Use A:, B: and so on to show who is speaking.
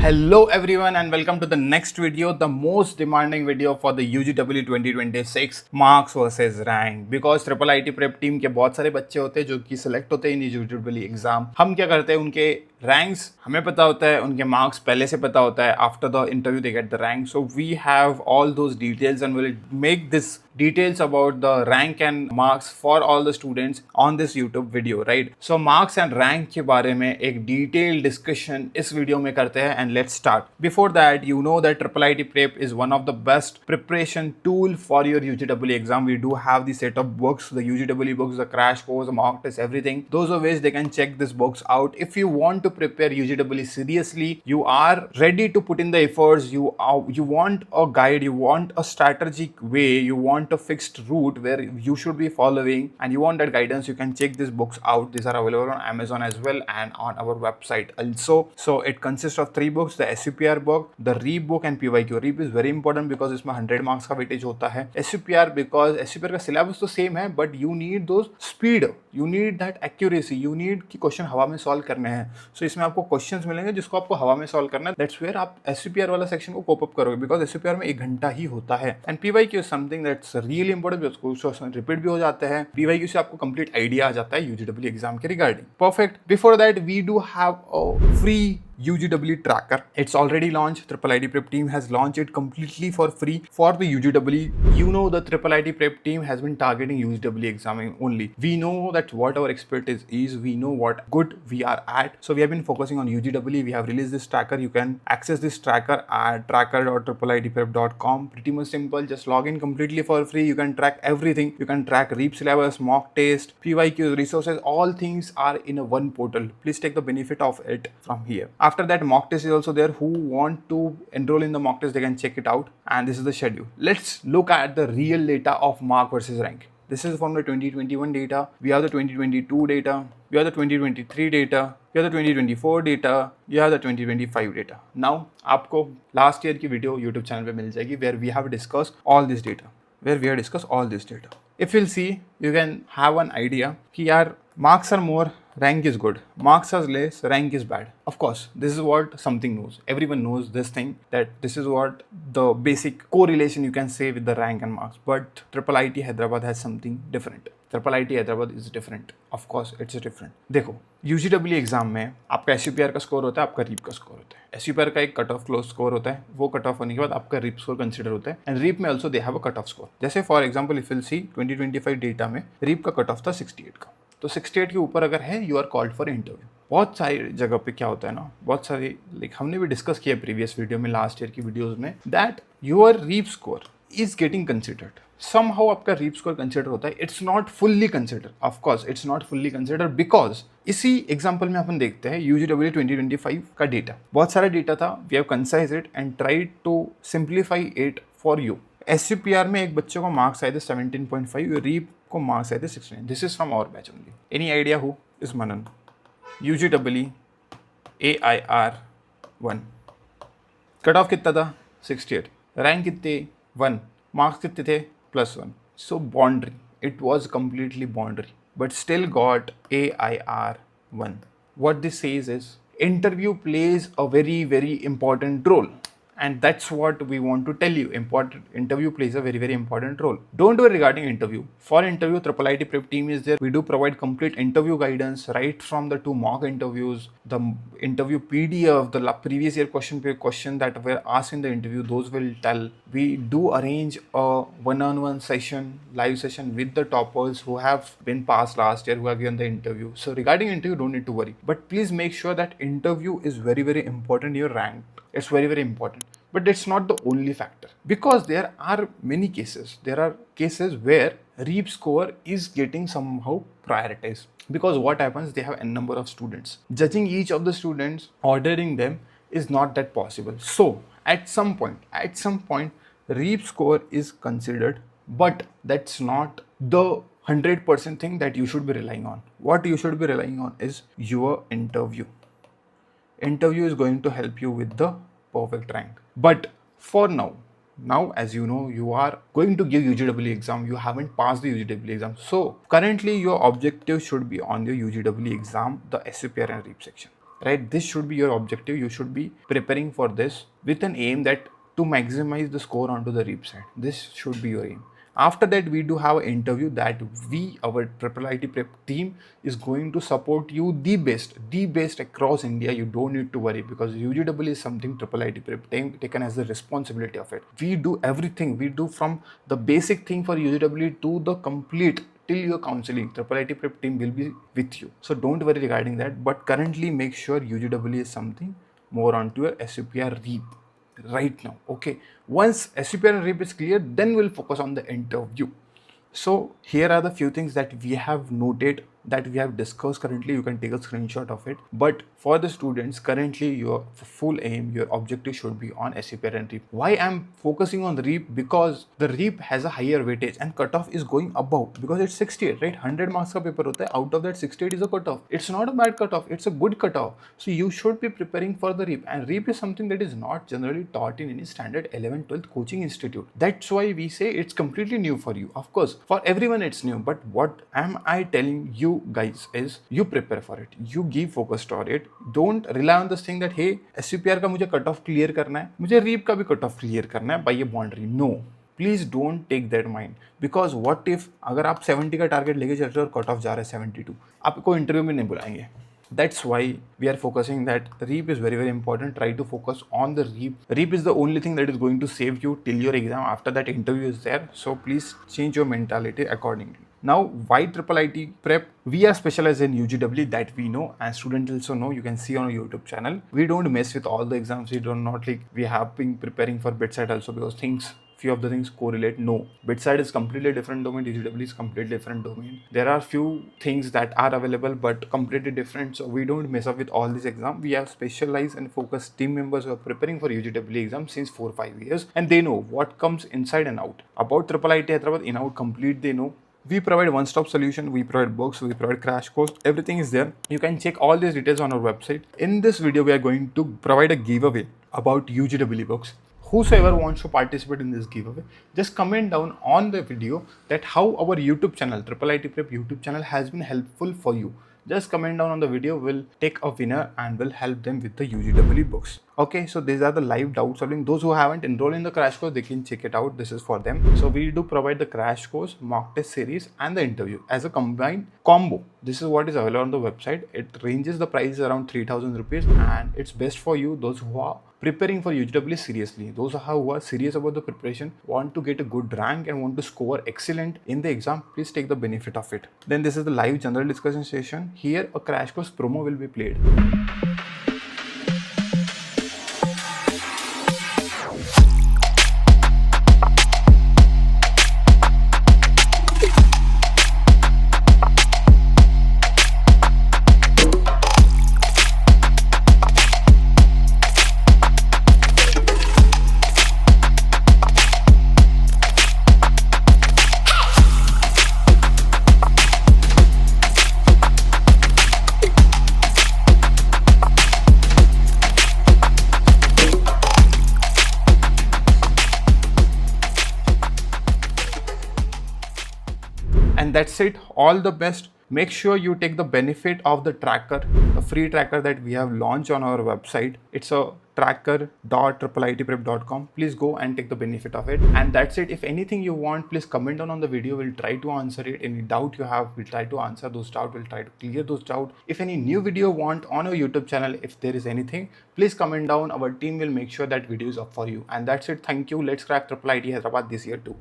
A: Hello everyone and welcome to the next video, the most demanding video for the UGEE 2026 marks versus rank. Because IIIT Prep team के बहुत सारे बच्चे होते हैं जो कि सिलेक्ट होते हैं इन UGEE एग्जाम. हम क्या करते हैं, उनके रैंक्स हमें पता होता है, उनके मार्क्स पहले से पता होता है. After the interview they get the rank. So we have all those details and will make this details about the rank and marks for all the students on this YouTube video, right? So marks and rank के बारे में एक detailed discussion इस video में करते हैं and let's start. Before that, you know that IIIT Prep is one of the best preparation tool for your UGEE exam. We do have the set of books, the UGEE books, the crash course, the mock test, everything. Those are ways they can check this books out. If you want to prepare UGEE seriously, you are ready to put in the efforts, you want a guide, you want a strategic way, you want a fixed route where you should be following and you want that guidance, you can check these books out. These are available on Amazon as well and on our website also. So it consists of 3 books, the SUPR book, the REAP book and PYQ. REAP is very important because इसमें 100 marks का weightage होता है. SUPR because SUPR का syllabus तो same है but you need those speed, you need that accuracy, you need कि question हवा में solve करने हैं. So इसमें आपको questions मिलेंगे जिसको आपको हवा में solve करना है. That's where आप SUPR वाला section को cope up करोगे because SUPR में 1 घंटा ही होता है. And PYQ is something that's really important, question repeat भी हो जाते हैं. पीवाईक्यू से आपको कंप्लीट आइडिया आ जाता है यूजीडब्ल्यू एग्जाम के regarding. Perfect. Before that we do have a free UGEE Tracker. It's already launched. IIIT Prep team has launched it completely for free for the UGEE. You know the IIIT Prep team has been targeting UGEE exam only. We know that what our expertise is. We know what good we are at. So we have been focusing on UGEE. We have released this tracker. You can access this tracker at tracker.iiitprep.com. Pretty much simple. Just log in completely for free. You can track everything. You can track REAP syllabus, mock test, PYQ, resources. All things are in a one portal. Please take the benefit of it from here. After that, mock test is also there. Who want to enroll in the mock test, they can check it out. And this is the schedule. Let's look at the real data of mark versus rank. This is from the 2021 data. We have the 2022 data. We have the 2023 data. We have the 2024 data. We have the 2025 data. Now, आपको last year की video YouTube channel पे मिल जाएगी where we have discussed all this data. If you'll see, you can have an idea कि यार marks are more, rank is good. Marks are less, rank is bad. Of course, this is what something knows. Everyone knows this thing, that this is what the basic correlation you can say with the rank and marks. But IIIT Hyderabad has something different. IIIT Hyderabad is different. Of course, it's different. देखो, UGEE exam में आपका SUPR का score होता है, आपका REAP का score होता है. SUPR का एक कट ऑफ क्लोज स्कोर होता है, वो कट ऑफ होने के बाद आपका REAP स्कोर कंसिडर होता है. एंड REAP में also they have a cut off score. जैसे for example if will see 2025 data में REAP का कट ऑफ था 68 का. तो 68 के ऊपर अगर है, you are called for interview. बहुत सारी जगह पे क्या होता है ना, बहुत सारी लाइक हमने भी डिस्कस किया प्रीवियस वीडियो में, लास्ट ईयर की वीडियोस में, that your REAP score is getting considered. Somehow आपका REAP स्कोर कंसिडर होता है. It's not fully consider. Of course it's not fully consider because इसी एग्जाम्पल में अपन देखते हैं UGEE 2025 का डेटा. बहुत सारा डेटा था. We have concise it and tried to simplify it for you. SUPR में एक बच्चे को मार्क्स आए थे 17.5, REAP को मार्क्स आए थे 69. This is from our batch only. Any idea who is Manan? UGEE AIR 1. Cut off कितना था? 68. रैंक कितने? 1. मार्क्स कितने थे? +1. So boundary, it was completely boundary, but still got AIR 1. What this says is interview plays a very, very important role. And that's what we want to tell you. Interview plays a very, very important role. Don't worry regarding interview. For interview, IIIT Prep team is there. We do provide complete interview guidance right from the 2 mock interviews, the interview PDF, the previous year question that were asked in the interview, those will tell. We do arrange a one-on-one session, live session with the toppers who have been passed last year, who have given the interview. So regarding interview, don't need to worry. But please make sure that interview is very, very important in your rank. It's very, very important. But it's not the only factor, because there are many cases. There are cases where REAP score is getting somehow prioritized. Because what happens, they have a number of students. Judging each of the students, ordering them is not that possible. So at some point, REAP score is considered, but that's not the 100% thing that you should be relying on. What you should be relying on is your interview. Interview is going to help you with the perfect rank. But for now as you know, you are going to give UGEE exam. You haven't passed the UGEE exam. So currently your objective should be on your UGEE exam, the SUPR and REAP section. right? This should be your objective. You should be preparing for this with an aim that to maximize the score onto the REAP side. This should be your aim. After that, we do have an interview that our IIIT Prep team is going to support you the best across India. You don't need to worry because UGEE is something IIIT Prep team taken as the responsibility of it. We do everything. We do from the basic thing for UGEE to the complete till your counseling. IIIT Prep team will be with you. So don't worry regarding that. But currently, make sure UGEE is something more onto your SUPR REAP right now. Okay, once SPR and REAP is clear, then we'll focus on the interview. So here are the few things that we have noted, that we have discussed currently. You can take a screenshot of it. But for the students, currently your full aim, your objective should be on SPR and REAP. Why I'm focusing on the REAP? Because the REAP has a higher weightage and cutoff is going above, because it's 68, right? 100 marks ka paper hota hai. Out of that, 68 is a cutoff. It's not a bad cutoff, it's a good cutoff. So you should be preparing for the REAP, and REAP is something that is not generally taught in any standard 11th 12th coaching institute. That's why we say it's completely new for you. Of course, for everyone it's new, but what am I telling you guys is you prepare for it, you give focus on it. Don't rely on this thing that hey, SUPR का मुझे cut off clear करना है, मुझे REAP का भी cut off clear करना है by ये boundary. No, please don't take that mind, because what if अगर आप 70 का टारगेट लेके चल रहे हो और कट ऑफ जा रहा है 72, आपको इंटरव्यू में नहीं बुलाएंगे. That's why we are focusing that REAP is very important. Try to focus on the REAP. REAP is the only thing that is going to save you till your exam. After that, interview is there. So please change your mentality accordingly. Now, why IIIT Prep? We are specialized in UGEE, that we know, and students also know. You can see on our YouTube channel. We don't mess with all the exams. We do not like, we have been preparing for bedside also, because few of the things correlate. No, bedside is completely different domain, UGEE is completely different domain. There are few things that are available but completely different, so we don't mess up with all these exams. We have specialized and focused team members who are preparing for UGEE exam since 4-5 years, and they know what comes inside and out about IIIT Hyderabad, in out complete. They know we provide one-stop solution. We provide books, we provide crash course, everything is there. You can check all these details on our website. In this video, we are going to provide a giveaway about UGEE books. Whosoever wants to participate in this giveaway, just comment down on the video that how our YouTube channel, IIITprep YouTube channel, has been helpful for you. Just comment down on the video, we'll take a winner and we'll help them with the UGEE books. Okay, so these are the live doubt solving. Those who haven't enrolled in the crash course, they can check it out. This is for them. So we do provide the crash course, mock test series, and the interview as a combined combo. This is what is available on the website. It ranges the price around 3,000 rupees, and it's best for you, those who are preparing for UGEE seriously, those who are serious about the preparation, want to get a good rank and want to score excellent in the exam. Please take the benefit of it. Then this is the live general discussion session. Here a crash course promo will be played. And that's it. All the best. Make sure you take the benefit of the tracker, the free tracker that we have launched on our website. It's a tracker.iiitprep.com. Please go and take the benefit of it. And that's it. If anything you want, please comment down on the video. We'll try to answer it. Any doubt you have, we'll try to answer those doubts. We'll try to clear those doubts. If any new video you want on our YouTube channel, if there is anything, please comment down. Our team will make sure that video is up for you. And that's it. Thank you. Let's crack IIIT Hyderabad this year too.